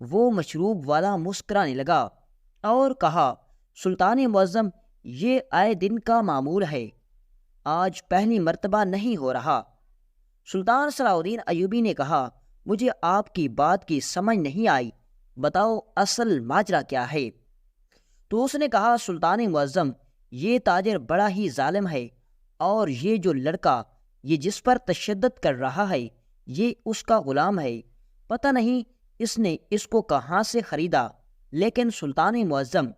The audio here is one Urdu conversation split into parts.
وہ مشروب والا مسکرانے لگا اور کہا، سلطان معظم، یہ آئے دن کا معمول ہے، آج پہلی مرتبہ نہیں ہو رہا۔ سلطان صلاح الدین ایوبی نے کہا، مجھے آپ کی بات کی سمجھ نہیں آئی، بتاؤ اصل ماجرا کیا ہے؟ تو اس نے کہا، سلطان معظم، یہ تاجر بڑا ہی ظالم ہے، اور یہ جو لڑکا یہ جس پر تشدد کر رہا ہے یہ اس کا غلام ہے، پتہ نہیں اس نے اس کو کہاں سے خریدا، لیکن سلطان معظم،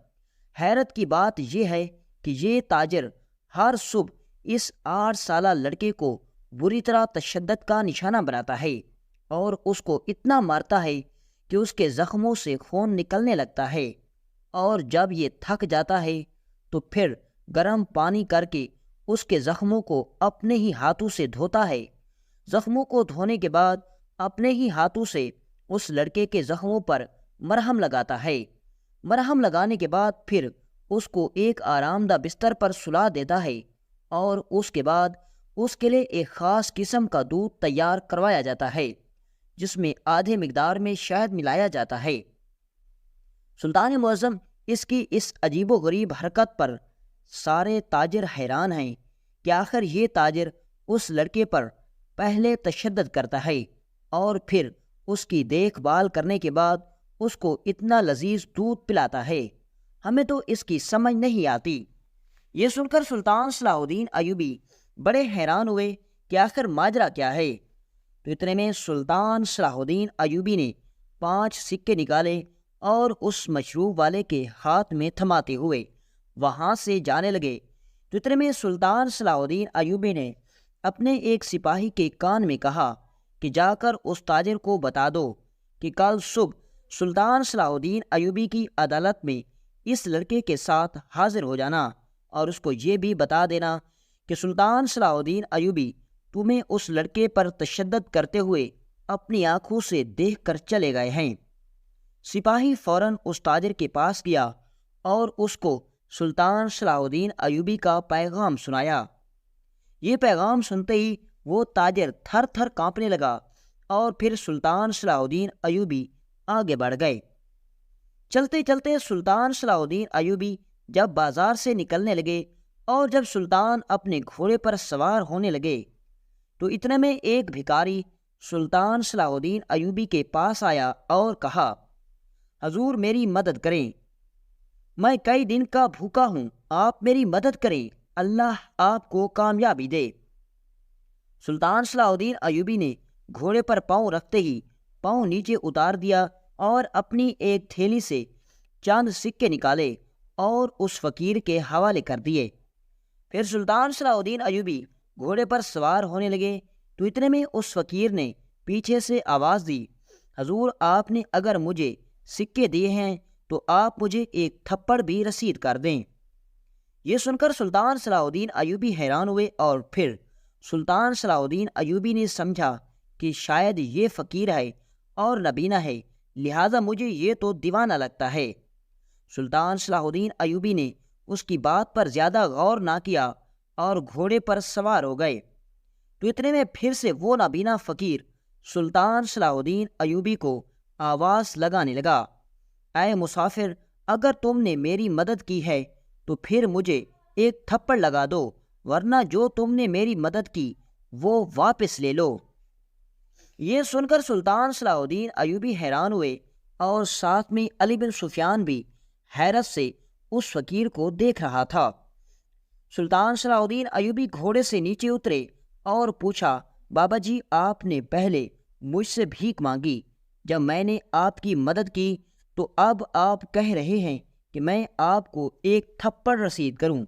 حیرت کی بات یہ ہے کہ یہ تاجر ہر صبح اس 8 سالہ لڑکے کو بری طرح تشدد کا نشانہ بناتا ہے اور اس کو اتنا مارتا ہے کہ اس کے زخموں سے خون نکلنے لگتا ہے، اور جب یہ تھک جاتا ہے تو پھر گرم پانی کر کے اس کے زخموں کو اپنے ہی ہاتھوں سے دھوتا ہے۔ زخموں کو دھونے کے بعد اپنے ہی ہاتھوں سے اس لڑکے کے زخموں پر مرہم لگاتا ہے۔ مرہم لگانے کے بعد پھر اس کو ایک آرام دہ بستر پر سلا دیتا ہے، اور اس کے بعد اس کے لیے ایک خاص قسم کا دودھ تیار کروایا جاتا ہے جس میں آدھے مقدار میں شہد ملایا جاتا ہے۔ سلطان معظم، اس کی اس عجیب و غریب حرکت پر سارے تاجر حیران ہیں کہ آخر یہ تاجر اس لڑکے پر پہلے تشدد کرتا ہے اور پھر اس کی دیکھ بھال کرنے کے بعد اس کو اتنا لذیذ دودھ پلاتا ہے، ہمیں تو اس کی سمجھ نہیں آتی۔ یہ سن کر سلطان صلاح الدین ایوبی بڑے حیران ہوئے کہ آخر ماجرا کیا ہے۔ تو اتنے میں سلطان صلاح الدین ایوبی نے 5 سکے نکالے اور اس مشروب والے کے ہاتھ میں تھماتے ہوئے وہاں سے جانے لگے۔ تو اتنے میں سلطان صلاح الدین ایوبی نے اپنے ایک سپاہی کے کان میں کہا کہ جا کر اس تاجر کو بتا دو کہ کل صبح سلطان صلاح الدین ایوبی کی عدالت میں اس لڑکے کے ساتھ حاضر ہو جانا، اور اس کو یہ بھی بتا دینا کہ سلطان صلاح الدین ایوبی تمہیں اس لڑکے پر تشدد کرتے ہوئے اپنی آنکھوں سے دیکھ کر چلے گئے ہیں۔ سپاہی فوراً اس تاجر کے پاس گیا اور اس کو سلطان صلاح الدین ایوبی کا پیغام سنایا۔ یہ پیغام سنتے ہی وہ تاجر تھر تھر کانپنے لگا، اور پھر سلطان صلاح الدین ایوبی آگے بڑھ گئے۔ چلتے چلتے سلطان صلاح الدین ایوبی جب بازار سے نکلنے لگے اور جب سلطان اپنے گھوڑے پر سوار ہونے لگے تو اتنے میں ایک بھکاری سلطان صلاح الدین ایوبی کے پاس آیا اور کہا، حضور میری مدد کریں، میں کئی دن کا بھوکا ہوں، آپ میری مدد کریں، اللہ آپ کو کامیابی دے۔ سلطان صلاح الدین ایوبی نے گھوڑے پر پاؤں رکھتے ہی پاؤں نیچے اتار دیا اور اپنی ایک تھیلی سے چند سکے نکالے اور اس فقیر کے حوالے کر دیے۔ پھر سلطان صلاح الدین ایوبی گھوڑے پر سوار ہونے لگے تو اتنے میں اس فقیر نے پیچھے سے آواز دی، حضور آپ نے اگر مجھے سکے دیے ہیں تو آپ مجھے ایک تھپڑ بھی رسید کر دیں۔ یہ سن کر سلطان صلاح الدین ایوبی حیران ہوئے، اور پھر سلطان صلاح الدین ایوبی نے سمجھا کہ شاید یہ فقیر ہے اور نبینا ہے، لہٰذا مجھے یہ تو دیوانہ لگتا ہے۔ سلطان صلاح الدین ایوبی نے اس کی بات پر زیادہ غور نہ کیا اور گھوڑے پر سوار ہو گئے۔ تو اتنے میں پھر سے وہ نابینا فقیر سلطان صلاح الدین ایوبی کو آواز لگانے لگا، اے مسافر، اگر تم نے میری مدد کی ہے تو پھر مجھے ایک تھپڑ لگا دو، ورنہ جو تم نے میری مدد کی وہ واپس لے لو۔ یہ سن کر سلطان صلاح الدین ایوبی حیران ہوئے، اور ساتھ میں علی بن سفیان بھی حیرت سے اس فقیر کو دیکھ رہا تھا۔ سلطان صلاح الدین ایوبی گھوڑے سے نیچے اترے اور پوچھا، بابا جی آپ نے پہلے مجھ سے بھیک مانگی، جب میں نے آپ کی مدد کی تو اب آپ کہہ رہے ہیں کہ میں آپ کو ایک تھپڑ رسید کروں،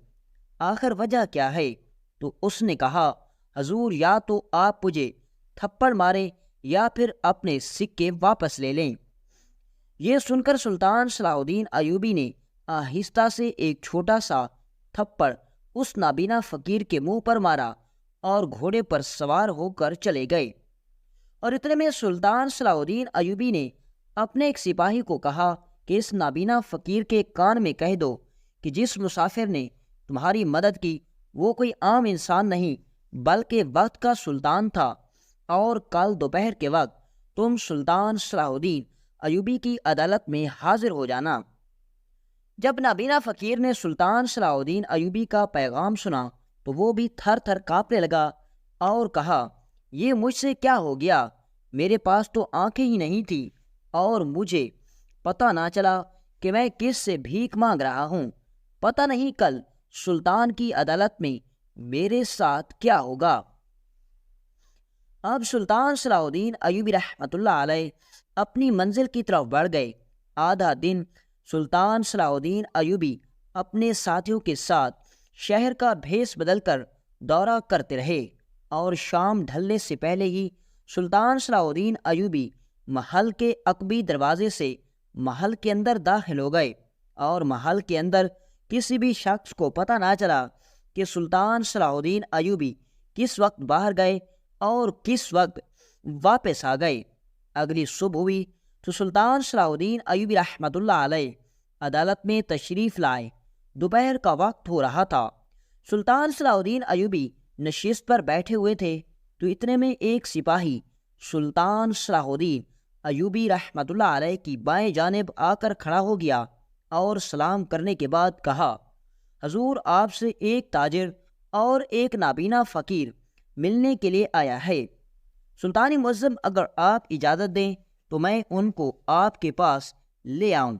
آخر وجہ کیا ہے؟ تو اس نے کہا، حضور یا تو آپ مجھے تھپڑ ماریں یا پھر اپنے سکے واپس لے لیں۔ یہ سن کر سلطان صلاح الدین ایوبی نے آہستہ سے ایک چھوٹا سا تھپڑ اس نابینا فقیر کے منہ پر مارا اور گھوڑے پر سوار ہو کر چلے گئے۔ اور اتنے میں سلطان صلاح الدین ایوبی نے اپنے ایک سپاہی کو کہا کہ اس نابینا فقیر کے کان میں کہہ دو کہ جس مسافر نے تمہاری مدد کی وہ کوئی عام انسان نہیں بلکہ وقت کا سلطان تھا، اور کل دوپہر کے وقت تم سلطان صلاح الدین ایوبی کی عدالت میں حاضر ہو جانا۔ جب نابینا فقیر نے سلطان صلاح الدین ایوبی کا پیغام سنا تو وہ بھی تھر تھر کانپنے لگا اور کہا، یہ مجھ سے کیا ہو گیا؟ میرے پاس تو آنکھیں ہی نہیں تھی اور مجھے پتہ نہ چلا کہ میں کس سے بھیک مانگ رہا ہوں۔ پتہ نہیں کل سلطان کی عدالت میں میرے ساتھ کیا ہوگا۔ اب سلطان صلاح الدین ایوبی رحمۃ اللہ علیہ اپنی منزل کی طرف بڑھ گئے۔ آدھا دن سلطان صلاح الدین ایوبی اپنے ساتھیوں کے ساتھ شہر کا بھیس بدل کر دورہ کرتے رہے اور شام ڈھلنے سے پہلے ہی سلطان صلاح الدین ایوبی محل کے عقبی دروازے سے محل کے اندر داخل ہو گئے، اور محل کے اندر کسی بھی شخص کو پتہ نہ چلا کہ سلطان صلاح الدین ایوبی کس وقت باہر گئے اور کس وقت واپس آ گئے۔ اگلی صبح ہوئی تو سلطان صلاح الدین ایوبی رحمۃ اللہ علیہ عدالت میں تشریف لائے۔ دوپہر کا وقت ہو رہا تھا۔ سلطان صلاح الدین ایوبی نشست پر بیٹھے ہوئے تھے تو اتنے میں ایک سپاہی سلطان صلاح الدین ایوبی رحمۃ اللہ علیہ کی بائیں جانب آ کر کھڑا ہو گیا اور سلام کرنے کے بعد کہا، حضور، آپ سے ایک تاجر اور ایک نابینا فقیر ملنے کے لیے آیا ہے۔ سلطان معظم، اگر آپ اجازت دیں تو میں ان کو آپ کے پاس لے آؤں۔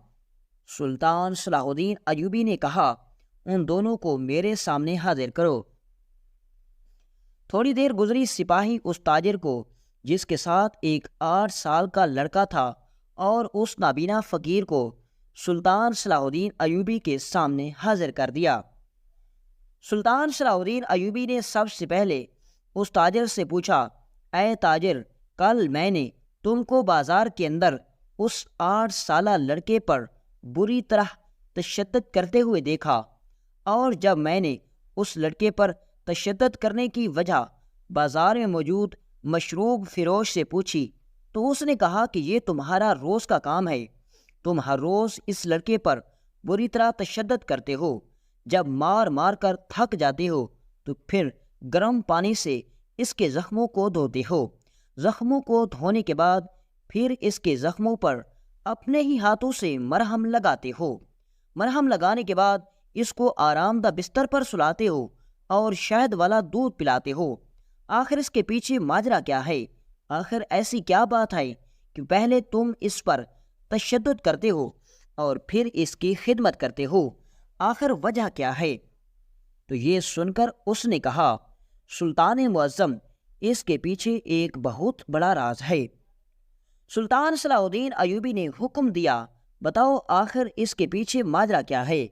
سلطان صلاح الدین ایوبی نے کہا، ان دونوں کو میرے سامنے حاضر کرو۔ تھوڑی دیر گزری، سپاہی اس تاجر کو، جس کے ساتھ ایک 8 سال کا لڑکا تھا، اور اس نابینا فقیر کو سلطان صلاح الدین ایوبی کے سامنے حاضر کر دیا۔ سلطان صلاح الدین ایوبی نے سب سے پہلے اس تاجر سے پوچھا، اے تاجر، کل میں نے تم کو بازار کے اندر اس 8 سالہ لڑکے پر بری طرح تشدد کرتے ہوئے دیکھا، اور جب میں نے اس لڑکے پر تشدد کرنے کی وجہ بازار میں موجود مشروب فروش سے پوچھی تو اس نے کہا کہ یہ تمہارا روز کا کام ہے، تم ہر روز اس لڑکے پر بری طرح تشدد کرتے ہو، جب مار مار کر تھک جاتے ہو تو پھر گرم پانی سے اس کے زخموں کو دھوتے ہو، زخموں کو دھونے کے بعد پھر اس کے زخموں پر اپنے ہی ہاتھوں سے مرہم لگاتے ہو، مرہم لگانے کے بعد اس کو آرام دہ بستر پر سلاتے ہو اور شہد والا دودھ پلاتے ہو۔ آخر اس کے پیچھے ماجرا کیا ہے؟ آخر ایسی کیا بات ہے کہ پہلے تم اس پر تشدد کرتے ہو اور پھر اس کی خدمت کرتے ہو؟ آخر وجہ کیا ہے؟ تو یہ سن کر اس نے کہا، سلطان معظم، اس کے پیچھے ایک بہت بڑا راز ہے۔ سلطان صلاح الدین ایوبی نے حکم دیا، بتاؤ آخر اس کے پیچھے ماجرا کیا ہے؟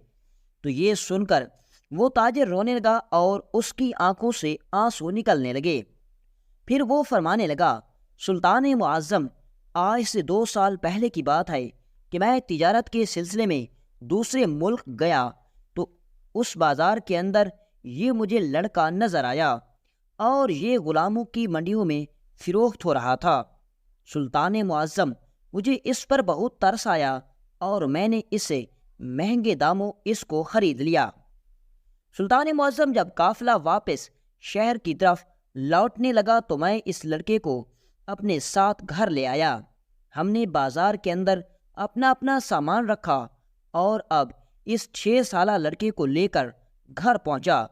تو یہ سن کر وہ تاجر رونے لگا اور اس کی آنکھوں سے آنسو نکلنے لگے۔ پھر وہ فرمانے لگا، سلطان معظم، آج سے 2 سال پہلے کی بات ہے کہ میں تجارت کے سلسلے میں دوسرے ملک گیا تو اس بازار کے اندر یہ مجھے لڑکا نظر آیا اور یہ غلاموں کی منڈیوں میں فروخت ہو رہا تھا۔ سلطان معظم، مجھے اس پر بہت ترس آیا اور میں نے اسے مہنگے داموں اس کو خرید لیا۔ سلطان معظم، جب قافلہ واپس شہر کی طرف لوٹنے لگا تو میں اس لڑکے کو اپنے ساتھ گھر لے آیا۔ ہم نے بازار کے اندر اپنا اپنا سامان رکھا اور اب اس 6 سالہ لڑکے کو لے کر گھر پہنچا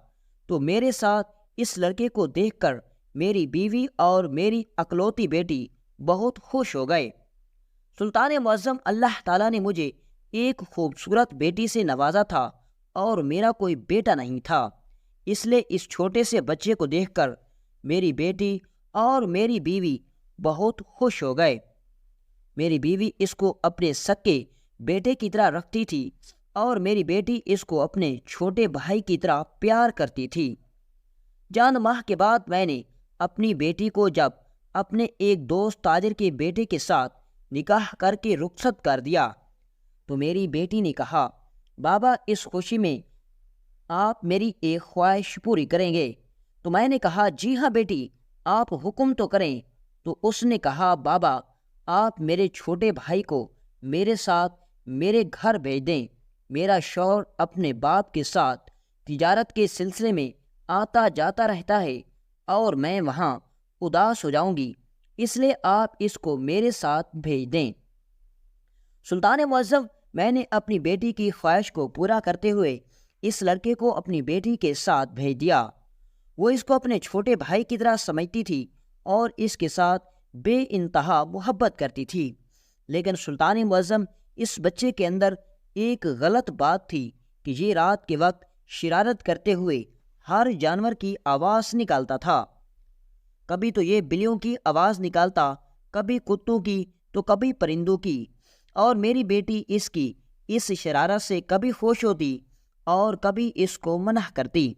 تو میرے ساتھ اس لڑکے کو دیکھ کر میری بیوی اور میری اکلوتی بیٹی بہت خوش ہو گئے۔ سلطان معظم، اللہ تعالیٰ نے مجھے ایک خوبصورت بیٹی سے نوازا تھا اور میرا کوئی بیٹا نہیں تھا، اس لیے اس چھوٹے سے بچے کو دیکھ کر میری بیٹی اور میری بیوی بہت خوش ہو گئے۔ میری بیوی اس کو اپنے سکے بیٹے کی طرح رکھتی تھی اور میری بیٹی اس کو اپنے چھوٹے بھائی کی طرح پیار کرتی تھی۔ چند ماہ کے بعد میں نے اپنی بیٹی کو جب اپنے ایک دوست تاجر کے بیٹے کے ساتھ نکاح کر کے رخصت کر دیا تو میری بیٹی نے کہا، بابا، اس خوشی میں آپ میری ایک خواہش پوری کریں گے؟ تو میں نے کہا، جی ہاں بیٹی، آپ حکم تو کریں۔ تو اس نے کہا، بابا، آپ میرے چھوٹے بھائی کو میرے ساتھ میرے گھر بھیج دیں۔ میرا شوہر اپنے باپ کے ساتھ تجارت کے سلسلے میں آتا جاتا رہتا ہے اور میں وہاں اداس ہو جاؤں گی، اس لیے آپ اس کو میرے ساتھ بھیج دیں۔ سلطان معظم، میں نے اپنی بیٹی کی خواہش کو پورا کرتے ہوئے اس لڑکے کو اپنی بیٹی کے ساتھ بھیج دیا۔ وہ اس کو اپنے چھوٹے بھائی کی طرح سمجھتی تھی اور اس کے ساتھ بے انتہا محبت کرتی تھی۔ لیکن سلطان معظم، اس بچے کے اندر ایک غلط بات تھی کہ یہ رات کے وقت شرارت کرتے ہوئے ہر جانور کی آواز نکالتا تھا۔ کبھی تو یہ بلیوں کی آواز نکالتا، کبھی کتوں کی تو کبھی پرندوں کی، اور میری بیٹی اس کی اس شرارت سے کبھی خوش ہوتی اور کبھی اس کو منع کرتی۔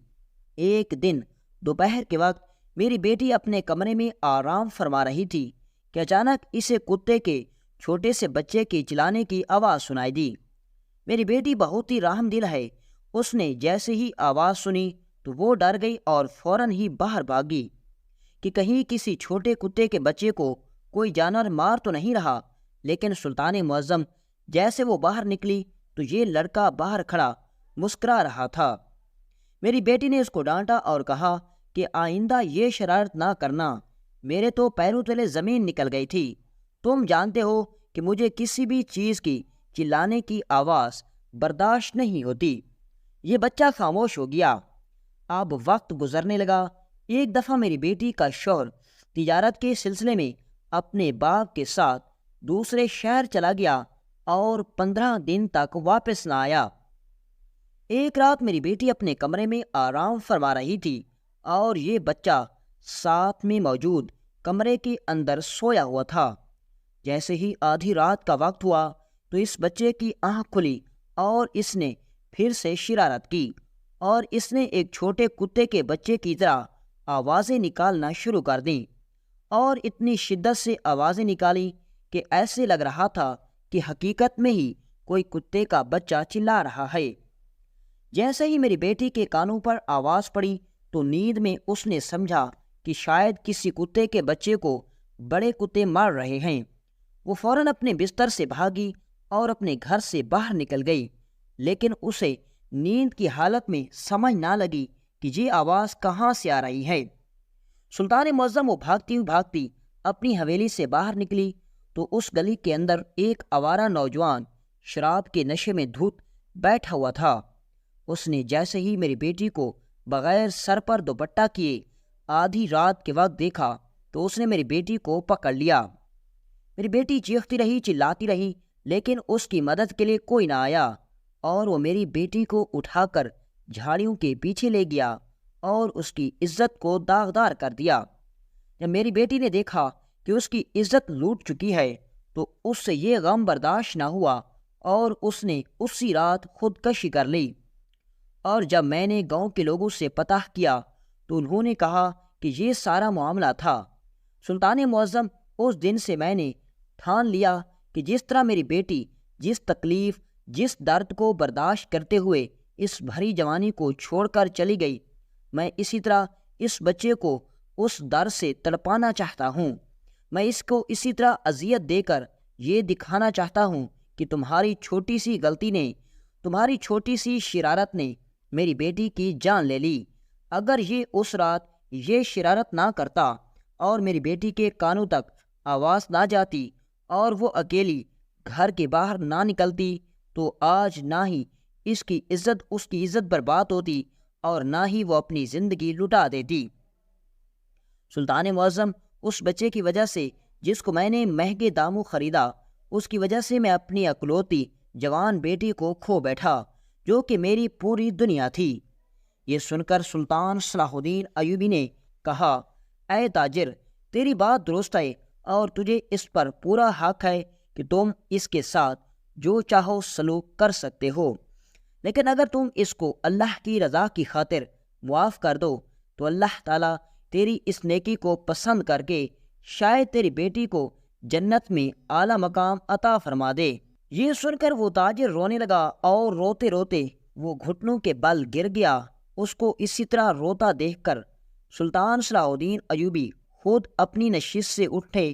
ایک دن دوپہر کے وقت میری بیٹی اپنے کمرے میں آرام فرما رہی تھی کہ اچانک اسے کتے کے چھوٹے سے بچے کے چلانے کی آواز سنائی دی۔ میری بیٹی بہت ہی رحم دل ہے، اس نے جیسے ہی آواز سنی تو وہ ڈر گئی اور فوراً ہی باہر بھاگی کہ کہیں کسی چھوٹے کتے کے بچے کو کوئی جانور مار تو نہیں رہا۔ لیکن سلطان معظم، جیسے وہ باہر نکلی تو یہ لڑکا باہر کھڑا مسکرا رہا تھا۔ میری بیٹی نے اس کو ڈانٹا اور کہا کہ آئندہ یہ شرارت نہ کرنا، میرے تو پیروں تلے زمین نکل گئی تھی۔ تم جانتے ہو کہ مجھے کسی بھی چیز کی چلانے کی آواز برداشت نہیں ہوتی۔ یہ بچہ خاموش ہو گیا۔ اب وقت گزرنے لگا۔ ایک دفعہ میری بیٹی کا شوہر تجارت کے سلسلے میں اپنے باپ کے ساتھ دوسرے شہر چلا گیا اور 15 دن تک واپس نہ آیا۔ ایک رات میری بیٹی اپنے کمرے میں آرام فرما رہی تھی اور یہ بچہ ساتھ میں موجود کمرے کے اندر سویا ہوا تھا۔ جیسے ہی آدھی رات کا وقت ہوا تو اس بچے کی آنکھ کھلی اور اس نے پھر سے شرارت کی اور اس نے ایک چھوٹے کتے کے بچے کی طرح آوازیں نکالنا شروع کر دیں، اور اتنی شدت سے آوازیں نکالی کہ ایسے لگ رہا تھا کہ حقیقت میں ہی کوئی کتے کا بچہ چلا رہا ہے۔ جیسے ہی میری بیٹی کے کانوں پر آواز پڑی تو نیند میں اس نے سمجھا کہ شاید کسی کتے کے بچے کو بڑے کتے مار رہے ہیں۔ وہ فوراً اپنے بستر سے بھاگی اور اپنے گھر سے باہر نکل گئی، لیکن اسے نیند کی حالت میں سمجھ نہ لگی کہ یہ آواز کہاں سے آ رہی ہے۔ سلطان معظم، وہ بھاگتی اپنی حویلی سے باہر نکلی تو اس گلی کے اندر ایک آوارہ نوجوان شراب کے نشے میں دھت بیٹھا ہوا تھا۔ اس نے جیسے ہی میری بیٹی کو بغیر سر پر دوپٹہ کیے آدھی رات کے وقت دیکھا تو اس نے میری بیٹی کو پکڑ لیا۔ میری بیٹی چیختی رہی، چلاتی رہی، لیکن اس کی مدد کے لیے کوئی نہ آیا، اور وہ میری بیٹی کو اٹھا کر جھاڑیوں کے پیچھے لے گیا اور اس کی عزت کو داغدار کر دیا۔ جب میری بیٹی نے دیکھا کہ اس کی عزت لوٹ چکی ہے تو اس سے یہ غم برداشت نہ ہوا اور اس نے اسی رات خودکشی کر لی۔ اور جب میں نے گاؤں کے لوگوں سے پتہ کیا تو انہوں نے کہا کہ یہ سارا معاملہ تھا۔ سلطان معظم، اس دن سے میں نے ٹھان لیا کہ جس طرح میری بیٹی جس تکلیف، جس درد کو برداشت کرتے ہوئے اس بھری جوانی کو چھوڑ کر چلی گئی، میں اسی طرح اس بچے کو اس در سے تڑپانا چاہتا ہوں۔ میں اس کو اسی طرح اذیت دے کر یہ دکھانا چاہتا ہوں کہ تمہاری چھوٹی سی غلطی نے، تمہاری چھوٹی سی شرارت نے میری بیٹی کی جان لے لی۔ اگر یہ اس رات یہ شرارت نہ کرتا اور میری بیٹی کے کانوں تک آواز نہ جاتی اور وہ اکیلی گھر کے باہر نہ نکلتی تو آج نہ ہی اس کی عزت برباد ہوتی اور نہ ہی وہ اپنی زندگی لٹا دیتی۔ سلطان معظم، اس بچے کی وجہ سے جس کو میں نے مہنگے داموں خریدا، اس کی وجہ سے میں اپنی اکلوتی جوان بیٹی کو کھو بیٹھا جو کہ میری پوری دنیا تھی۔ یہ سن کر سلطان صلاح الدین ایوبی نے کہا، اے تاجر، تیری بات درست ہے اور تجھے اس پر پورا حق ہے کہ تم اس کے ساتھ جو چاہو سلوک کر سکتے ہو، لیکن اگر تم اس کو اللہ کی رضا کی خاطر معاف کر دو تو اللہ تعالیٰ تیری اس نیکی کو پسند کر کے شاید تیری بیٹی کو جنت میں اعلیٰ مقام عطا فرما دے۔ یہ سن کر وہ تاجر رونے لگا اور روتے روتے وہ گھٹنوں کے بل گر گیا۔ اس کو اسی طرح روتا دیکھ کر سلطان صلاح الدین ایوبی خود اپنی نشست سے اٹھے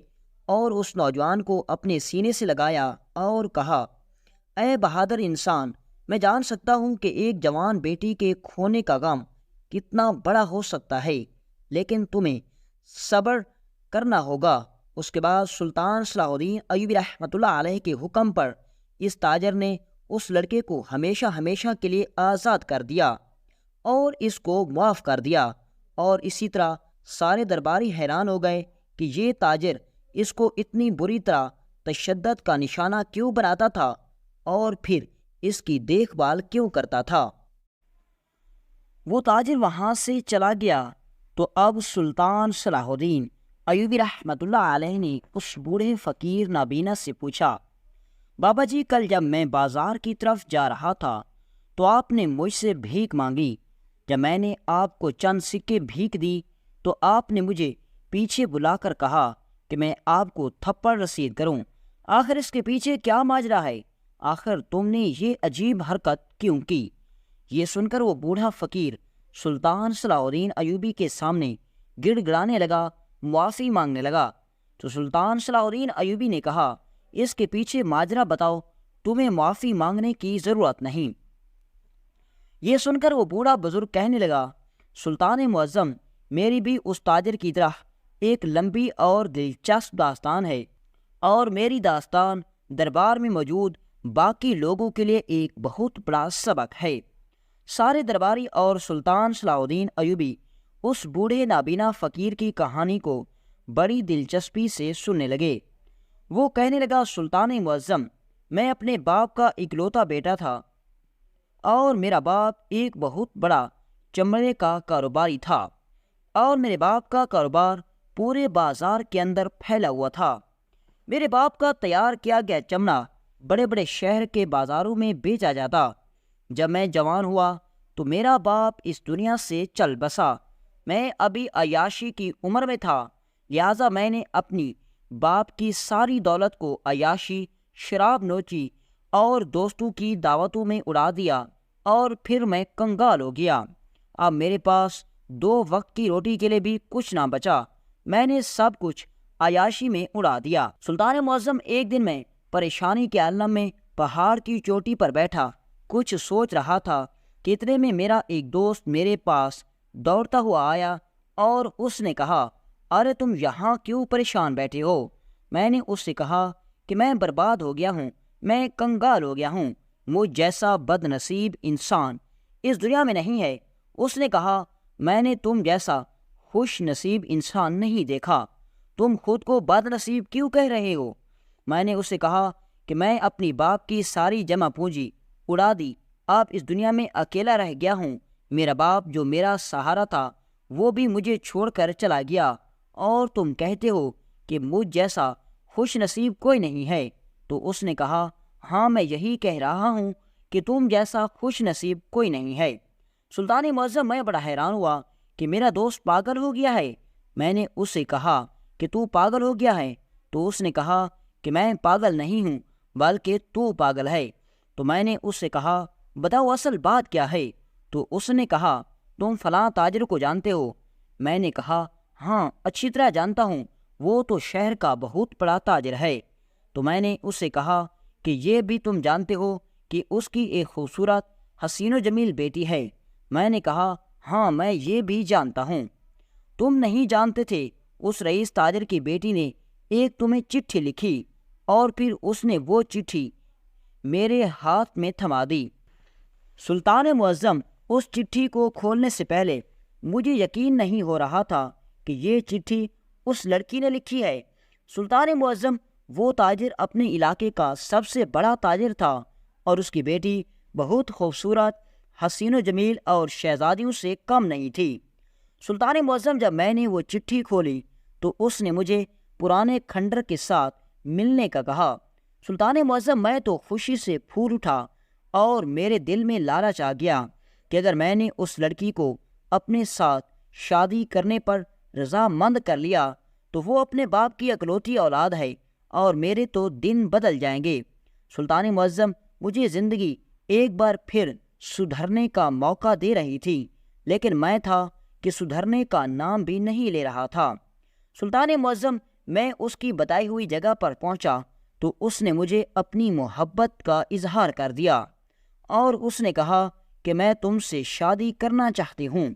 اور اس نوجوان کو اپنے سینے سے لگایا اور کہا، اے بہادر انسان، میں جان سکتا ہوں کہ ایک جوان بیٹی کے کھونے کا غم کتنا بڑا ہو سکتا ہے، لیکن تمہیں صبر کرنا ہوگا۔ اس کے بعد سلطان صلاح الدین ایوبی رحمۃ اللہ علیہ کے حکم پر اس تاجر نے اس لڑکے کو ہمیشہ ہمیشہ کے لیے آزاد کر دیا اور اس کو معاف کر دیا، اور اسی طرح سارے درباری حیران ہو گئے کہ یہ تاجر اس کو اتنی بری طرح تشدد کا نشانہ کیوں بناتا تھا اور پھر اس کی دیکھ بھال کیوں کرتا تھا۔ وہ تاجر وہاں سے چلا گیا تو اب سلطان صلاح الدین ایوبی رحمۃ اللہ علیہ نے اس بوڑھے فقیر نابینا سے پوچھا، بابا جی کل جب میں بازار کی طرف جا رہا تھا تو آپ نے مجھ سے بھیک مانگی، جب میں نے آپ کو چند سکے بھیک دی تو آپ نے مجھے پیچھے بلا کر کہا کہ میں آپ کو تھپڑ رسید کروں، آخر اس کے پیچھے کیا ماجرا ہے؟ آخر تم نے یہ عجیب حرکت کیوں کی؟ یہ سن کر وہ بوڑھا فقیر سلطان صلاح الدین ایوبی کے سامنے گڑ گڑانے لگا، معافی مانگنے لگا۔ تو سلطان صلاح الدین ایوبی نے کہا، اس کے پیچھے ماجرا بتاؤ، تمہیں معافی مانگنے کی ضرورت نہیں۔ یہ سن کر وہ بوڑھا بزرگ کہنے لگا، سلطان معظم، میری بھی اس تاجر کی طرح ایک لمبی اور دلچسپ داستان ہے، اور میری داستان دربار میں موجود باقی لوگوں کے لیے ایک بہت بڑا سبق ہے۔ سارے درباری اور سلطان صلاح الدین ایوبی اس بوڑھے نابینا فقیر کی کہانی کو بڑی دلچسپی سے سننے لگے۔ وہ کہنے لگا، سلطان معظم، میں اپنے باپ کا اکلوتا بیٹا تھا، اور میرا باپ ایک بہت بڑا چمڑے کا کاروباری تھا، اور میرے باپ کا کاروبار پورے بازار کے اندر پھیلا ہوا تھا۔ میرے باپ کا تیار کیا گیا چمڑا بڑے بڑے شہر کے بازاروں میں بیچا جاتا۔ جب میں جوان ہوا تو میرا باپ اس دنیا سے چل بسا۔ میں ابھی عیاشی کی عمر میں تھا، لہٰذا میں نے اپنی باپ کی ساری دولت کو عیاشی، شراب نوچی اور دوستوں کی دعوتوں میں اڑا دیا، اور پھر میں کنگال ہو گیا۔ اب میرے پاس 2 وقت کی روٹی کے لیے بھی کچھ نہ بچا، میں نے سب کچھ عیاشی میں اڑا دیا۔ سلطان معظم، ایک دن میں پریشانی کے عالم میں پہاڑ کی چوٹی پر بیٹھا کچھ سوچ رہا تھا کہ اتنے میں میرا ایک دوست میرے پاس دوڑتا ہوا آیا اور اس نے کہا، ارے تم یہاں کیوں پریشان بیٹھے ہو؟ میں نے اس سے کہا کہ میں برباد ہو گیا ہوں، میں کنگال ہو گیا ہوں، مجھ جیسا بد نصیب انسان اس دنیا میں نہیں ہے۔ اس نے کہا، میں نے تم جیسا خوش نصیب انسان نہیں دیکھا، تم خود کو بد نصیب کیوں کہہ رہے ہو؟ میں نے اس سے کہا کہ میں اپنی باپ کی ساری جمع پونجی اڑا دی، اب اس دنیا میں اکیلا رہ گیا ہوں، میرا باپ جو میرا سہارا تھا وہ بھی مجھے چھوڑ کر چلا گیا، اور تم کہتے ہو کہ مجھ جیسا خوش نصیب کوئی نہیں ہے۔ تو اس نے کہا، ہاں میں یہی کہہ رہا ہوں کہ تم جیسا خوش نصیب کوئی نہیں ہے۔ سلطان معظم، میں بڑا حیران ہوا کہ میرا دوست پاگل ہو گیا ہے۔ میں نے اس سے کہا کہ تو پاگل ہو گیا ہے؟ تو اس نے کہا کہ میں پاگل نہیں ہوں بلکہ تو پاگل ہے۔ تو میں نے اس سے کہا، بتاؤ اصل بات کیا ہے؟ تو اس نے کہا، تم فلاں تاجر کو جانتے ہو؟ میں نے کہا، ہاں اچھی طرح جانتا ہوں، وہ تو شہر کا بہت بڑا تاجر ہے۔ تو میں نے اس سے کہا کہ یہ بھی تم جانتے ہو کہ اس کی ایک خوبصورت حسین و جمیل بیٹی ہے؟ میں نے کہا، ہاں میں یہ بھی جانتا ہوں۔ تم نہیں جانتے تھے اس رئیس تاجر کی بیٹی نے ایک تمہیں چٹھی لکھی، اور پھر اس نے وہ چٹھی میرے ہاتھ میں تھما دی۔ سلطان معظم، اس چٹھی کو کھولنے سے پہلے مجھے یقین نہیں ہو رہا تھا کہ یہ چٹھی اس لڑکی نے لکھی ہے۔ سلطان معظم، وہ تاجر اپنے علاقے کا سب سے بڑا تاجر تھا، اور اس کی بیٹی بہت خوبصورت، حسین و جمیل اور شہزادیوں سے کم نہیں تھی۔ سلطان معظم، جب میں نے وہ چٹھی کھولی تو اس نے مجھے پرانے کھنڈر کے ساتھ ملنے کا کہا۔ سلطان معظم، میں تو خوشی سے پھول اٹھا، اور میرے دل میں لالچ آ گیا کہ اگر میں نے اس لڑکی کو اپنے ساتھ شادی کرنے پر رضامند کر لیا تو وہ اپنے باپ کی اکلوتی اولاد ہے، اور میرے تو دن بدل جائیں گے۔ سلطان معظم، مجھے زندگی ایک بار پھر سدھرنے کا موقع دے رہی تھی، لیکن میں تھا کہ سدھرنے کا نام بھی نہیں لے رہا تھا۔ سلطان معظم، میں اس کی بتائی ہوئی جگہ پر پہنچا تو اس نے مجھے اپنی محبت کا اظہار کر دیا، اور اس نے کہا کہ میں تم سے شادی کرنا چاہتی ہوں۔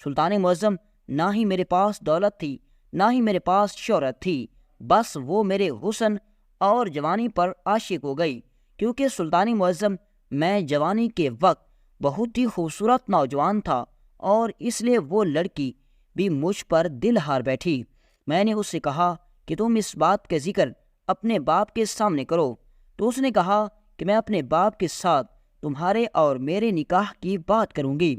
سلطان معظم، نہ ہی میرے پاس دولت تھی، نہ ہی میرے پاس شہرت تھی، بس وہ میرے حسن اور جوانی پر عاشق ہو گئی، کیونکہ سلطان معظم میں جوانی کے وقت بہت ہی خوبصورت نوجوان تھا اور اس لیے وہ لڑکی بھی مجھ پر دل ہار بیٹھی۔ میں نے اس سے کہا کہ تم اس بات کا ذکر اپنے باپ کے سامنے کرو، تو اس نے کہا کہ میں اپنے باپ کے ساتھ تمہارے اور میرے نکاح کی بات کروں گی۔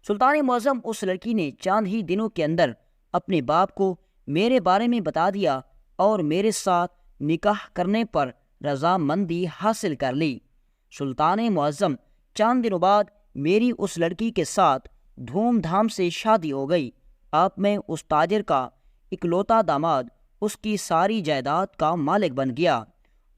سلطان معظم اس لڑکی نے چند ہی دنوں کے اندر اپنے باپ کو میرے بارے میں بتا دیا اور میرے ساتھ نکاح کرنے پر رضامندی حاصل کر لی۔ سلطان معظم چند دنوں بعد میری اس لڑکی کے ساتھ دھوم دھام سے شادی ہو گئی۔ اب میں اس تاجر کا اکلوتا داماد اس کی ساری جائیداد کا مالک بن گیا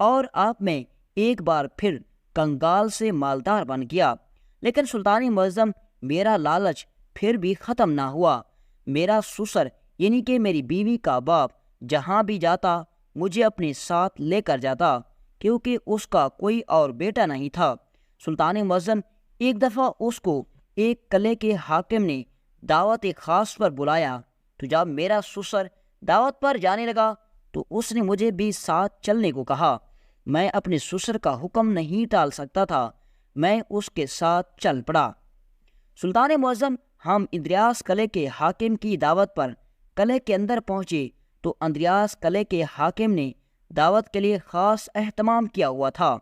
اور اب میں ایک بار پھر کنگال سے مالدار بن گیا۔ لیکن سلطان معظم میرا لالچ پھر بھی ختم نہ ہوا۔ میرا سسر یعنی کہ میری بیوی کا باپ جہاں بھی جاتا مجھے اپنے ساتھ لے کر جاتا، کیونکہ اس کا کوئی اور بیٹا نہیں تھا۔ سلطان معظم ایک دفعہ اس کو ایک قلعے کے حاکم نے دعوت خاص پر بلایا، تو جب میرا سسر دعوت پر جانے لگا تو اس نے مجھے بھی ساتھ چلنے کو کہا۔ میں اپنے سسر کا حکم نہیں ٹال سکتا تھا، میں اس کے ساتھ چل پڑا۔ سلطان معظم ہم اندریاس قلعے کے حاکم کی دعوت پر قلعے کے اندر پہنچے تو اندریاس قلعے کے حاکم نے دعوت کے لیے خاص اہتمام کیا ہوا تھا۔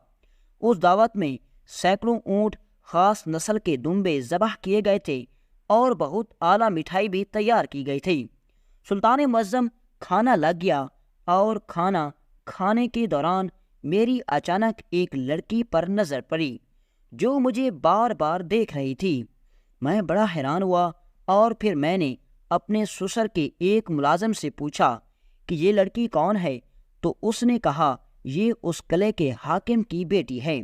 اس دعوت میں سینکڑوں اونٹ، خاص نسل کے دمبے ذبح کیے گئے تھے اور بہت اعلیٰ مٹھائی بھی تیار کی گئی تھی۔ سلطان معظم کھانا لگ گیا اور کھانا کھانے کے دوران میری اچانک ایک لڑکی پر نظر پڑی جو مجھے بار بار دیکھ رہی تھی۔ میں بڑا حیران ہوا اور پھر میں نے اپنے سسر کے ایک ملازم سے پوچھا کہ یہ لڑکی کون ہے، تو اس نے کہا یہ اس قلعے کے حاکم کی بیٹی ہے۔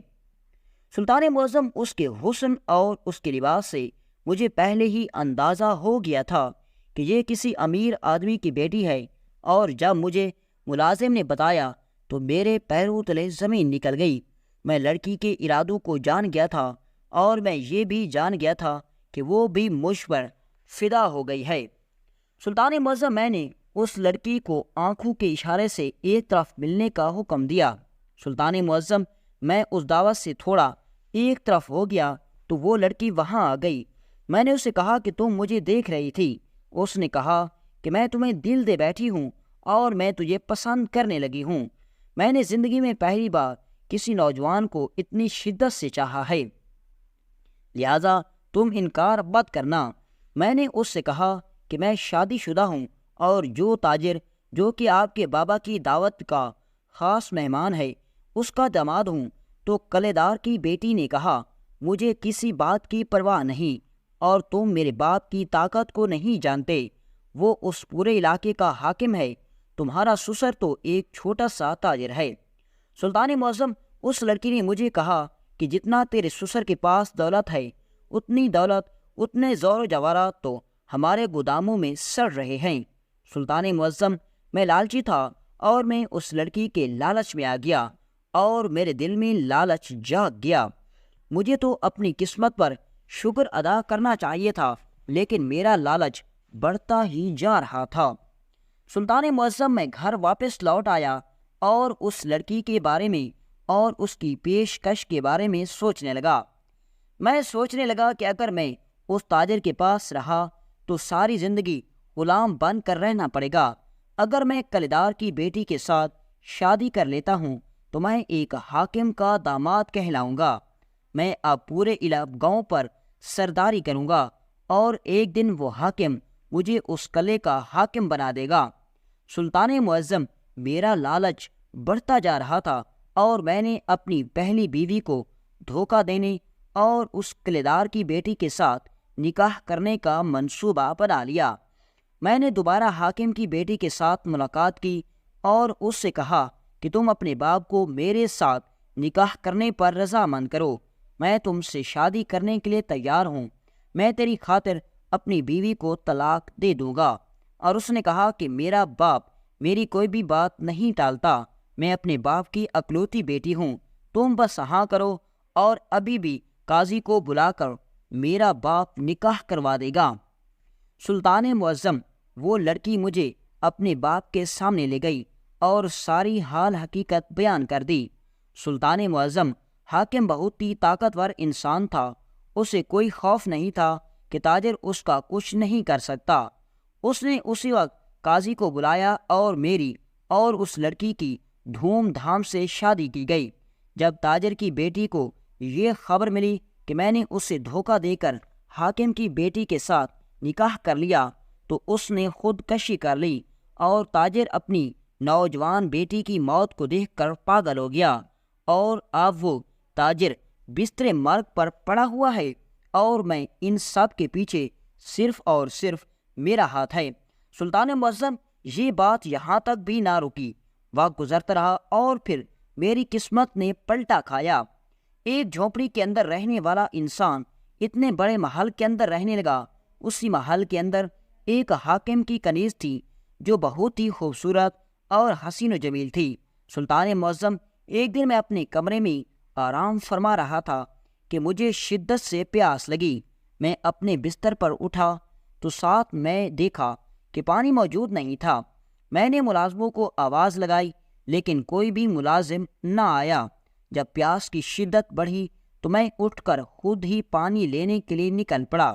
سلطان معظم اس کے حسن اور اس کے لباس سے مجھے پہلے ہی اندازہ ہو گیا تھا کہ یہ کسی امیر آدمی کی بیٹی ہے، اور جب مجھے ملازم نے بتایا تو میرے پیروں تلے زمین نکل گئی۔ میں لڑکی کے ارادوں کو جان گیا تھا اور میں یہ بھی جان گیا تھا کہ وہ بھی مجھ پر فدا ہو گئی ہے۔ سلطان معظم میں نے اس لڑکی کو آنکھوں کے اشارے سے ایک طرف ملنے کا حکم دیا۔ سلطان معظم میں اس دعوت سے تھوڑا ایک طرف ہو گیا تو وہ لڑکی وہاں آ گئی۔ میں نے اسے کہا کہ تم مجھے دیکھ رہی تھی۔ اس نے کہا کہ میں تمہیں دل دے بیٹھی ہوں اور میں تجھے پسند کرنے لگی ہوں۔ میں نے زندگی میں پہلی بار کسی نوجوان کو اتنی شدت سے چاہا ہے، لہذا تم انکار مت کرنا۔ میں نے اس سے کہا کہ میں شادی شدہ ہوں اور جو تاجر جو کہ آپ کے بابا کی دعوت کا خاص مہمان ہے اس کا داماد ہوں۔ تو قلعے دار کی بیٹی نے کہا مجھے کسی بات کی پرواہ نہیں، اور تم میرے باپ کی طاقت کو نہیں جانتے، وہ اس پورے علاقے کا حاکم ہے، تمہارا سسر تو ایک چھوٹا سا تاجر ہے۔ سلطان معظم اس لڑکی نے مجھے کہا کہ جتنا تیرے سسر کے پاس دولت ہے اتنی دولت، اتنے زور و جواہرات تو ہمارے گوداموں میں سڑ رہے ہیں۔ سلطان معظم میں لالچی تھا اور میں اس لڑکی کے لالچ میں آ گیا اور میرے دل میں لالچ جاگ گیا۔ مجھے تو اپنی قسمت پر شکر ادا کرنا چاہیے تھا، لیکن میرا لالچ بڑھتا ہی جا رہا تھا۔ سلطان معظم میں گھر واپس لوٹ آیا اور اس لڑکی کے بارے میں اور اس کی پیشکش کے بارے میں سوچنے لگا۔ میں سوچنے لگا کہ اگر میں اس تاجر کے پاس رہا تو ساری زندگی غلام بن کر رہنا پڑے گا۔ اگر میں قلعے دار کی بیٹی کے ساتھ شادی کر لیتا ہوں تو میں ایک حاکم کا داماد کہلاؤں گا۔ میں اب پورے گاؤں پر سرداری کروں گا اور ایک دن وہ حاکم مجھے اس قلعے کا حاکم بنا دے گا۔ سلطان معظم میرا لالچ بڑھتا جا رہا تھا اور میں نے اپنی پہلی بیوی کو دھوکہ دینے اور اس قلعے دار کی بیٹی کے ساتھ نکاح کرنے کا منصوبہ بنا لیا۔ میں نے دوبارہ حاکم کی بیٹی کے ساتھ ملاقات کی اور اس سے کہا کہ تم اپنے باپ کو میرے ساتھ نکاح کرنے پر رضامند کرو، میں تم سے شادی کرنے کے لیے تیار ہوں، میں تیری خاطر اپنی بیوی کو طلاق دے دوں گا۔ اور اس نے کہا کہ میرا باپ میری کوئی بھی بات نہیں ٹالتا، میں اپنے باپ کی اکلوتی بیٹی ہوں، تم بس ہاں کرو اور ابھی بھی قاضی کو بلا کر میرا باپ نکاح کروا دے گا۔ سلطان معظم وہ لڑکی مجھے اپنے باپ کے سامنے لے گئی اور ساری حال حقیقت بیان کر دی۔ سلطان معظم حاکم بہت ہی طاقتور انسان تھا، اسے کوئی خوف نہیں تھا کہ تاجر اس کا کچھ نہیں کر سکتا۔ اس نے اسی وقت قاضی کو بلایا اور میری اور اس لڑکی کی دھوم دھام سے شادی کی گئی۔ جب تاجر کی بیٹی کو یہ خبر ملی کہ میں نے اسے دھوکہ دے کر حاکم کی بیٹی کے ساتھ نکاح کر لیا تو اس نے خودکشی کر لی، اور تاجر اپنی نوجوان بیٹی کی موت کو دیکھ کر پاگل ہو گیا، اور اب وہ تاجر بستر مرگ پر پڑا ہوا ہے، اور میں ان سب کے پیچھے صرف اور صرف میرا ہاتھ ہے۔ سلطان معظم یہ بات یہاں تک بھی نہ رکی، وقت گزرتا رہا اور پھر میری قسمت نے پلٹا کھایا۔ ایک جھونپڑی کے اندر رہنے والا انسان اتنے بڑے محل کے اندر رہنے لگا۔ اسی محل کے اندر ایک حاکم کی کنیز تھی جو بہت ہی خوبصورت اور حسین و جمیل تھی۔ سلطان معظم ایک دن میں اپنے کمرے میں آرام فرما رہا تھا کہ مجھے شدت سے پیاس لگی۔ میں اپنے بستر پر اٹھا تو ساتھ میں دیکھا کہ پانی موجود نہیں تھا۔ میں نے ملازموں کو آواز لگائی لیکن کوئی بھی ملازم نہ آیا۔ جب پیاس کی شدت بڑھی تو میں اٹھ کر خود ہی پانی لینے کے لیے نکل پڑا۔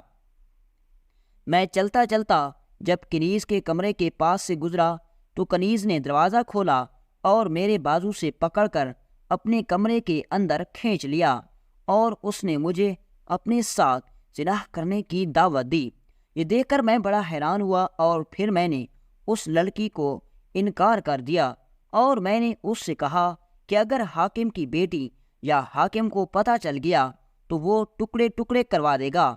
میں چلتا چلتا جب کنیز کے کمرے کے پاس سے گزرا تو کنیز نے دروازہ کھولا اور میرے بازو سے پکڑ کر اپنے کمرے کے اندر کھینچ لیا، اور اس نے مجھے اپنے ساتھ زنا کرنے کی دعوت دی۔ یہ دیکھ کر میں بڑا حیران ہوا، اور پھر میں نے اس لڑکی کو انکار کر دیا، اور میں نے اس سے کہا کہ اگر حاکم کی بیٹی یا حاکم کو پتہ چل گیا تو وہ ٹکڑے ٹکڑے کروا دے گا۔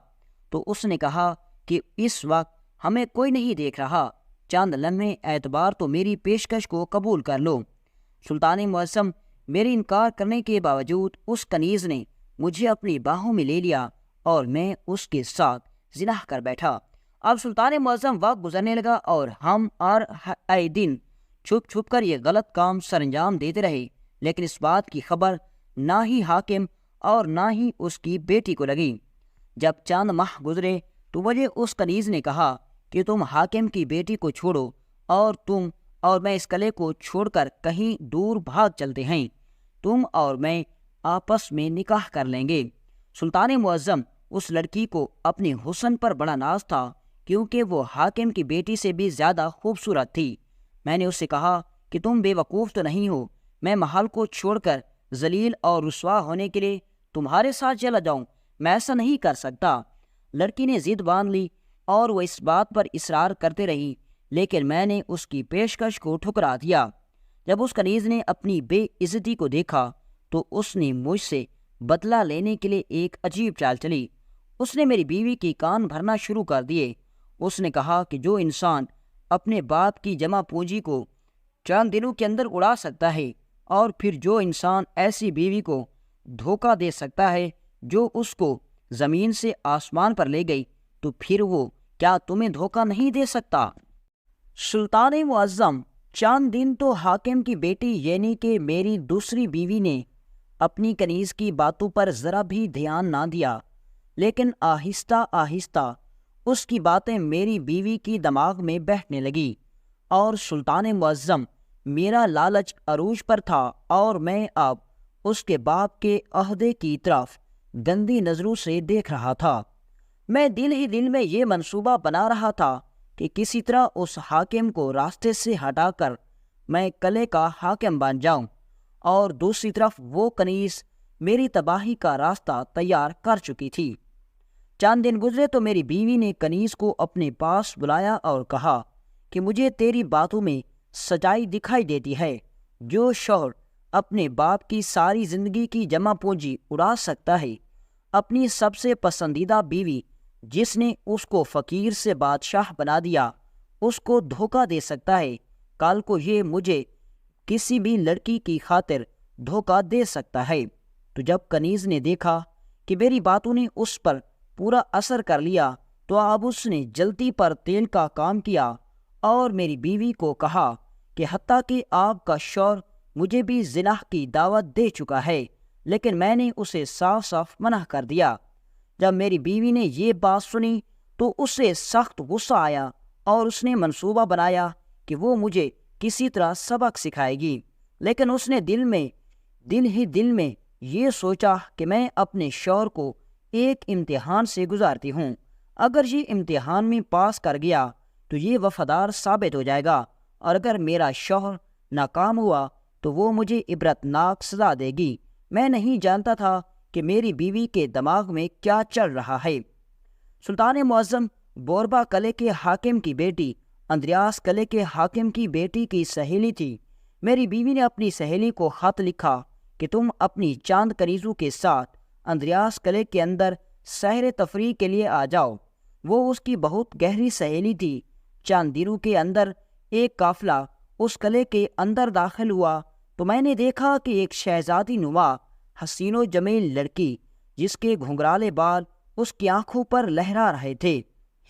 تو اس نے کہا کہ اس وقت ہمیں کوئی نہیں دیکھ رہا، چند لمحے اعتبار تو میری پیشکش کو قبول کر لو۔ سلطان معظم میرے انکار کرنے کے باوجود اس کنیز نے مجھے اپنی باہوں میں لے لیا اور میں اس کے ساتھ زنا کر بیٹھا۔ اب سلطان معظم وقت گزرنے لگا اور ہم آئے دن چھپ چھپ کر یہ غلط کام سر انجام دیتے رہے، لیکن اس بات کی خبر نہ ہی حاکم اور نہ ہی اس کی بیٹی کو لگی۔ جب چند ماہ گزرے تو مجھے اس کنیز نے کہا کہ تم حاکم کی بیٹی کو چھوڑو، اور تم اور میں اس قلعے کو چھوڑ کر کہیں دور بھاگ چلتے ہیں، تم اور میں آپس میں نکاح کر لیں گے۔ سلطان معظم اس لڑکی کو اپنے حسن پر بڑا ناز تھا کیونکہ وہ حاکم کی بیٹی سے بھی زیادہ خوبصورت تھی۔ میں نے اس سے کہا کہ تم بے وقوف تو نہیں ہو، میں محل کو چھوڑ کر ذلیل اور رسوا ہونے کے لیے تمہارے ساتھ چلا جاؤں؟ میں ایسا نہیں کر سکتا۔ لڑکی نے ضد باندھ لی اور وہ اس بات پر اصرار کرتے رہی، لیکن میں نے اس کی پیشکش کو ٹھکرا دیا۔ جب اس کنیز نے اپنی بے عزتی کو دیکھا تو اس نے مجھ سے بدلہ لینے کے لیے ایک عجیب چال چلی۔ اس نے میری بیوی کے کان بھرنا شروع کر دیے۔ اس نے کہا کہ جو انسان اپنے باپ کی جمع پونجی کو چند دنوں کے اندر اڑا سکتا ہے، اور پھر جو انسان ایسی بیوی کو دھوکہ دے سکتا ہے جو اس کو زمین سے آسمان پر لے گئی، تو پھر وہ کیا تمہیں دھوکہ نہیں دے سکتا؟ سلطان معظم چند دن تو حاکم کی بیٹی یعنی کہ میری دوسری بیوی نے اپنی کنیز کی باتوں پر ذرا بھی دھیان نہ دیا، لیکن آہستہ آہستہ اس کی باتیں میری بیوی کی دماغ میں بیٹھنے لگی، اور سلطان معظم میرا لالچ عروج پر تھا، اور میں اب اس کے باپ کے عہدے کی طرف گندی نظروں سے دیکھ رہا تھا۔ میں دل ہی دل میں یہ منصوبہ بنا رہا تھا کہ کسی طرح اس حاکم کو راستے سے ہٹا کر میں قلعے کا حاکم بن جاؤں، اور دوسری طرف وہ کنیز میری تباہی کا راستہ تیار کر چکی تھی۔ چند دن گزرے تو میری بیوی نے کنیز کو اپنے پاس بلایا اور کہا کہ مجھے تیری باتوں میں سچائی دکھائی دیتی ہے۔ جو شوہر اپنے باپ کی ساری زندگی کی جمع پونجی اڑا سکتا ہے، اپنی سب سے پسندیدہ بیوی جس نے اس کو فقیر سے بادشاہ بنا دیا، اس کو دھوکہ دے سکتا ہے، کل کو یہ مجھے کسی بھی لڑکی کی خاطر دھوکہ دے سکتا ہے۔ تو جب کنیز نے دیکھا کہ میری باتوں نے اس پر پورا اثر کر لیا تو اب اس نے جلتی پر تیل کا کام کیا اور میری بیوی کو کہا کہ حتیٰ کہ آپ کا شوہر مجھے بھی زنا کی دعوت دے چکا ہے، لیکن میں نے اسے صاف صاف منع کر دیا۔ جب میری بیوی نے یہ بات سنی تو اسے سخت غصہ آیا اور اس نے منصوبہ بنایا کہ وہ مجھے کسی طرح سبق سکھائے گی، لیکن اس نے دل میں دل ہی دل میں یہ سوچا کہ میں اپنے شوہر کو ایک امتحان سے گزارتی ہوں۔ اگر یہ امتحان میں پاس کر گیا تو یہ وفادار ثابت ہو جائے گا، اور اگر میرا شوہر ناکام ہوا تو وہ مجھے عبرتناک سزا دے گی۔ میں نہیں جانتا تھا کہ میری بیوی کے دماغ میں کیا چل رہا ہے۔ سلطان معظم بوربا قلعے کے حاکم کی بیٹی اندریاس قلعے کے حاکم کی بیٹی کی سہیلی تھی۔ میری بیوی نے اپنی سہیلی کو خط لکھا کہ تم اپنی چاند کنیزوں کے ساتھ اندریاس قلعے کے اندر سیر تفریح کے لیے آ جاؤ۔ وہ اس کی بہت گہری سہیلی تھی۔ چند دنوں کے اندر ایک قافلہ اس قلعے کے اندر داخل ہوا تو میں نے دیکھا کہ ایک شہزادی نما حسین و جمیل لڑکی، جس کے گھنگرالے بال اس کی آنکھوں پر لہرا رہے تھے،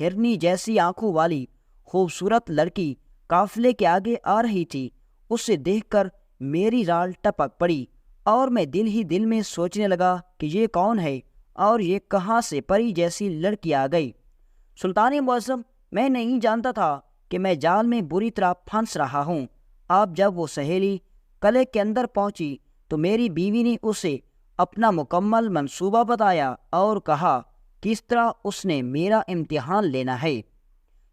ہرنی جیسی آنکھوں والی خوبصورت لڑکی قافلے کے آگے آ رہی تھی۔ اسے دیکھ کر میری رال ٹپک پڑی اور میں دل ہی دل میں سوچنے لگا کہ یہ کون ہے اور یہ کہاں سے پری جیسی لڑکی آ گئی۔ سلطان معظم، میں نہیں جانتا تھا کہ میں جال میں بری طرح پھنس رہا ہوں۔ اب جب وہ سہیلی قلعے کے اندر پہنچی تو میری بیوی نے اسے اپنا مکمل منصوبہ بتایا اور کہا کس طرح اس نے میرا امتحان لینا ہے۔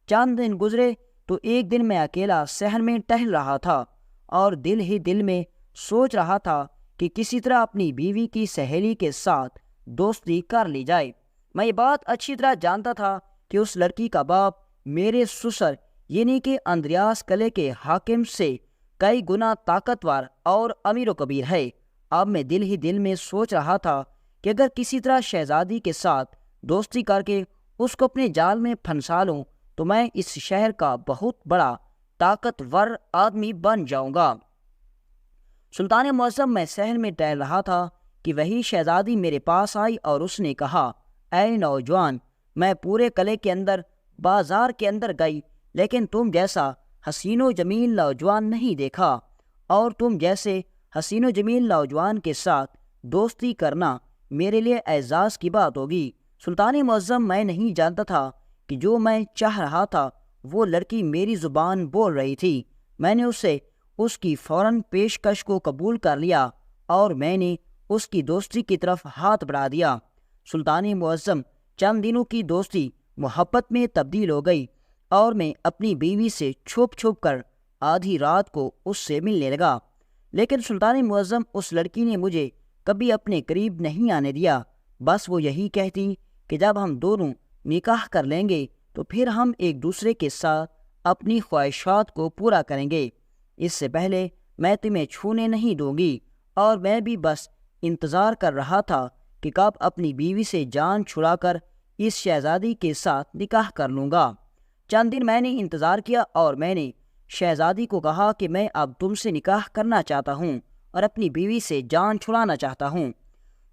چند دن گزرے تو ایک دن میں اکیلا صحن میں ٹہل رہا تھا اور دل ہی دل میں سوچ رہا تھا کہ کسی طرح اپنی بیوی کی سہیلی کے ساتھ دوستی کر لی جائے۔ میں یہ بات اچھی طرح جانتا تھا کہ اس لڑکی کا باپ میرے سسر یعنی کہ اندریاس قلعے کے حاکم سے کئی گنا طاقتور اور امیر و کبیر ہے۔ اب میں دل ہی دل میں سوچ رہا تھا کہ اگر کسی طرح شہزادی کے ساتھ دوستی کر کے اس کو اپنے جال میں پھنسا لوں تو میں اس شہر کا بہت بڑا طاقتور آدمی بن جاؤں گا۔ سلطان معظم، میں صحن میں ٹہل رہا تھا کہ وہی شہزادی میرے پاس آئی اور اس نے کہا، اے نوجوان، میں پورے قلعے کے اندر بازار کے اندر گئی لیکن تم جیسا حسین و جمیل نوجوان نہیں دیکھا، اور تم جیسے حسین و جمیل نوجوان کے ساتھ دوستی کرنا میرے لیے اعزاز کی بات ہوگی۔ سلطان معظم، میں نہیں جانتا تھا کہ جو میں چاہ رہا تھا وہ لڑکی میری زبان بول رہی تھی۔ میں نے اسے اس کی فوراً پیشکش کو قبول کر لیا اور میں نے اس کی دوستی کی طرف ہاتھ بڑھا دیا۔ سلطان معظم، چند دنوں کی دوستی محبت میں تبدیل ہو گئی اور میں اپنی بیوی سے چھپ چھپ کر آدھی رات کو اس سے ملنے لگا۔ لیکن سلطان معظم، اس لڑکی نے مجھے کبھی اپنے قریب نہیں آنے دیا۔ بس وہ یہی کہتی کہ جب ہم دونوں نکاح کر لیں گے تو پھر ہم ایک دوسرے کے ساتھ اپنی خواہشات کو پورا کریں گے، اس سے پہلے میں تمہیں چھونے نہیں دوں گی۔ اور میں بھی بس انتظار کر رہا تھا کہ کب اپنی بیوی سے جان چھڑا کر اس شہزادی کے ساتھ نکاح کر لوں گا۔ چند دن میں نے انتظار کیا اور میں نے شہزادی کو کہا کہ میں اب تم سے نکاح کرنا چاہتا ہوں اور اپنی بیوی سے جان چھڑانا چاہتا ہوں۔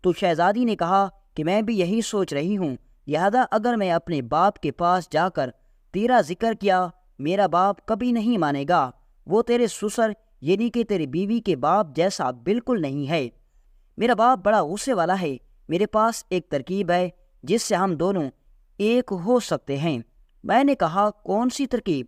تو شہزادی نے کہا کہ میں بھی یہی سوچ رہی ہوں، لہذا اگر میں اپنے باپ کے پاس جا کر تیرا ذکر کیا، میرا باپ کبھی نہیں مانے گا۔ وہ تیرے سسر یعنی کہ تیری بیوی کے باپ جیسا بالکل نہیں ہے۔ میرا باپ بڑا غصے والا ہے۔ میرے پاس ایک ترکیب ہے جس سے ہم دونوں ایک ہو سکتے ہیں۔ میں نے کہا، کون سی ترکیب؟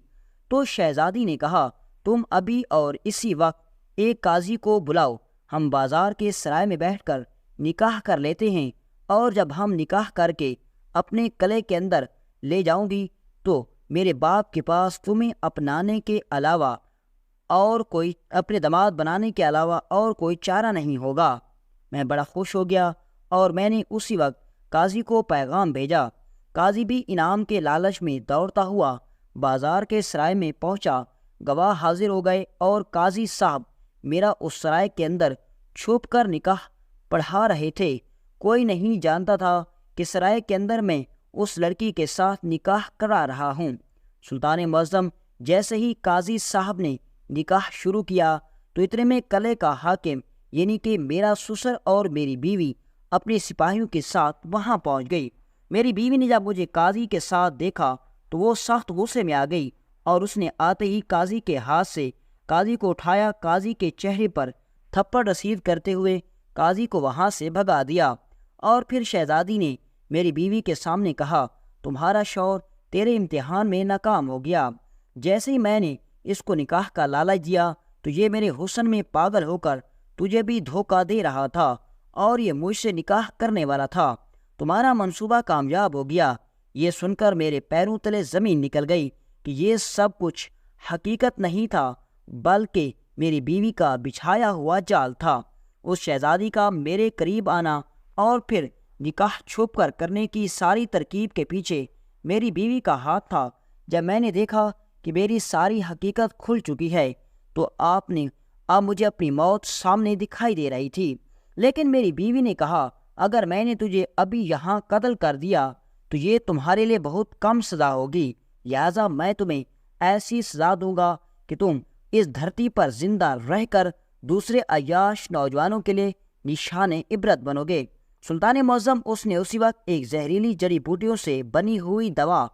تو شہزادی نے کہا، تم ابھی اور اسی وقت ایک قاضی کو بلاؤ، ہم بازار کے سرائے میں بیٹھ کر نکاح کر لیتے ہیں، اور جب ہم نکاح کر کے اپنے قلعے کے اندر لے جاؤں گی تو میرے باپ کے پاس تمہیں اپنانے کے علاوہ اور کوئی اپنے داماد بنانے کے علاوہ اور کوئی چارہ نہیں ہوگا۔ میں بڑا خوش ہو گیا اور میں نے اسی وقت قاضی کو پیغام بھیجا۔ قاضی بھی انعام کے لالچ میں دوڑتا ہوا بازار کے سرائے میں پہنچا۔ گواہ حاضر ہو گئے اور قاضی صاحب میرا اس سرائے کے اندر چھپ کر نکاح پڑھا رہے تھے۔ کوئی نہیں جانتا تھا کہ سرائے کے اندر میں اس لڑکی کے ساتھ نکاح کرا رہا ہوں۔ سلطان معظم، جیسے ہی قاضی صاحب نے نکاح شروع کیا تو اتنے میں قلعے کا حاکم یعنی کہ میرا سسر اور میری بیوی اپنے سپاہیوں کے ساتھ وہاں پہنچ گئی۔ میری بیوی نے جب مجھے قاضی کے ساتھ دیکھا تو وہ سخت غصے میں آ گئی اور اس نے آتے ہی قاضی کے ہاتھ سے قاضی کو اٹھایا، قاضی کے چہرے پر تھپڑ رسید کرتے ہوئے قاضی کو وہاں سے بھگا دیا۔ اور پھر شہزادی نے میری بیوی کے سامنے کہا، تمہارا شوہر تیرے امتحان میں ناکام ہو گیا۔ جیسے ہی میں نے اس کو نکاح کا لالچ دیا تو یہ میرے حسن میں پاگل ہو کر تجھے بھی دھوکہ دے رہا تھا اور یہ مجھ سے نکاح کرنے والا تھا۔ تمہارا منصوبہ کامیاب ہو گیا۔ یہ سن کر میرے پیروں تلے زمین نکل گئی کہ یہ سب کچھ حقیقت نہیں تھا بلکہ میری بیوی کا بچھایا ہوا جال تھا۔ اس شہزادی کا میرے قریب آنا اور پھر نکاح چھپ کر کرنے کی ساری ترکیب کے پیچھے میری بیوی کا ہاتھ تھا۔ جب میں نے دیکھا کہ میری ساری حقیقت کھل چکی ہے تو اب مجھے اپنی موت سامنے دکھائی دے رہی تھی۔ لیکن میری بیوی نے کہا، اگر میں نے تجھے ابھی یہاں قتل کر دیا تو یہ تمہارے لیے بہت کم سزا ہوگی، لہٰذا میں تمہیں ایسی سزا دوں گا کہ تم اس دھرتی پر زندہ رہ کر دوسرے عیاش نوجوانوں کے لیے نشان عبرت بنو گے۔ سلطان معظم اس نے اسی وقت ایک زہریلی جڑی بوٹیوں سے بنی ہوئی دوا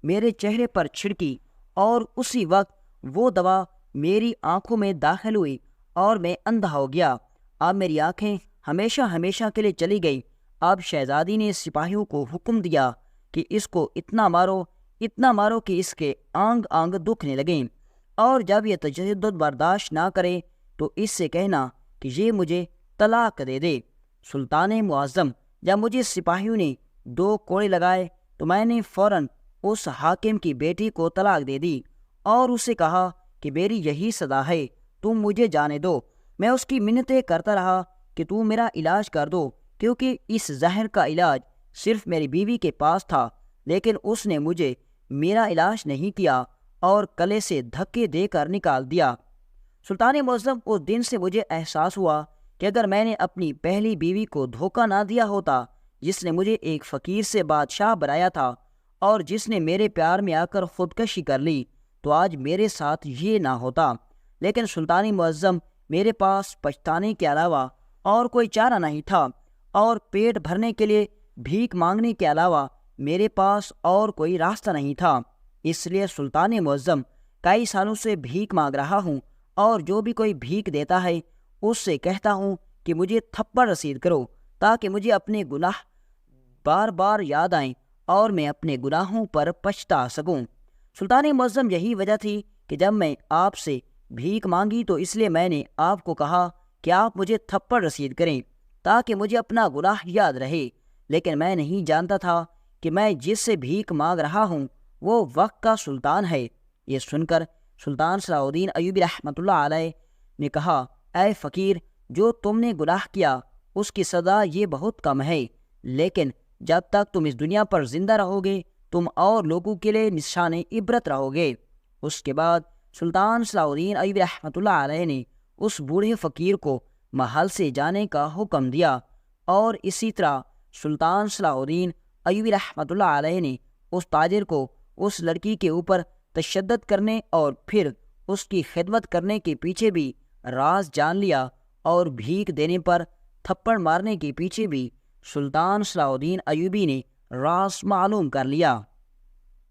میرے چہرے پر چھڑکی اور اسی وقت وہ دوا میری آنکھوں میں داخل ہوئی اور میں اندھا ہو گیا۔ اب میری آنکھیں ہمیشہ ہمیشہ کے لیے چلی گئی۔ اب شہزادی نے سپاہیوں کو حکم دیا کہ اس کو اتنا مارو کہ اس کے آنگ آنگ دکھنے لگیں، اور جب یہ تشدد برداشت نہ کرے تو اس سے کہنا کہ یہ مجھے طلاق دے دے۔ سلطان معظم، جب مجھے سپاہیوں نے 2 کوڑے لگائے تو میں نے فوراً اس حاکم کی بیٹی کو طلاق دے دی اور اسے کہا کہ میری یہی سزا ہے، تم مجھے جانے دو۔ میں اس کی منتیں کرتا رہا کہ تم میرا علاج کر دو، کیونکہ اس زہر کا علاج صرف میری بیوی کے پاس تھا، لیکن اس نے مجھے میرا علاج نہیں کیا اور کلے سے دھکے دے کر نکال دیا۔ سلطان معظم، اس دن سے مجھے احساس ہوا کہ اگر میں نے اپنی پہلی بیوی کو دھوکہ نہ دیا ہوتا، جس نے مجھے ایک فقیر سے بادشاہ بنایا تھا اور جس نے میرے پیار میں آ کر خودکشی کر لی، تو آج میرے ساتھ یہ نہ ہوتا۔ لیکن سلطان معظم، میرے پاس پچھتانے کے علاوہ اور کوئی چارہ نہیں تھا، اور پیٹ بھرنے کے لیے بھیک مانگنے کے علاوہ میرے پاس اور کوئی راستہ نہیں تھا۔ اس لیے سلطان معظم، کئی سالوں سے بھیک مانگ رہا ہوں، اور جو بھی کوئی بھیک دیتا ہے اس سے کہتا ہوں کہ مجھے تھپڑ رسید کرو، تاکہ مجھے اپنے گناہ بار بار یاد آئیں اور میں اپنے گناہوں پر پچھتا سکوں۔ سلطان معظم، یہی وجہ تھی کہ جب میں آپ سے بھیک مانگی تو اس لیے میں نے آپ کو کہا کہ آپ مجھے تھپڑ رسید کریں تاکہ مجھے اپنا گناہ یاد رہے، لیکن میں نہیں جانتا تھا کہ میں جس سے بھیک مانگ رہا ہوں وہ وقت کا سلطان ہے۔ یہ سن کر سلطان صلاح الدین ایوبی رحمۃ اللہ علیہ نے کہا، اے فقیر، جو تم نے گناہ کیا اس کی سزا یہ بہت کم ہے، لیکن جب تک تم اس دنیا پر زندہ رہو گے تم اور لوگوں کے لیے نشان عبرت رہو گے۔ اس کے بعد سلطان صلاح الدین ایوبی رحمۃ اللہ علیہ نے اس بوڑھے فقیر کو محل سے جانے کا حکم دیا، اور اسی طرح سلطان صلاح الدین ایوبی رحمۃ اللہ علیہ نے اس تاجر کو اس لڑکی کے اوپر تشدد کرنے اور پھر اس کی خدمت کرنے کے پیچھے بھی راز جان لیا، اور بھیک دینے پر تھپڑ مارنے کے پیچھے بھی سلطان صلاح الدین ایوبی نے راز معلوم کر لیا۔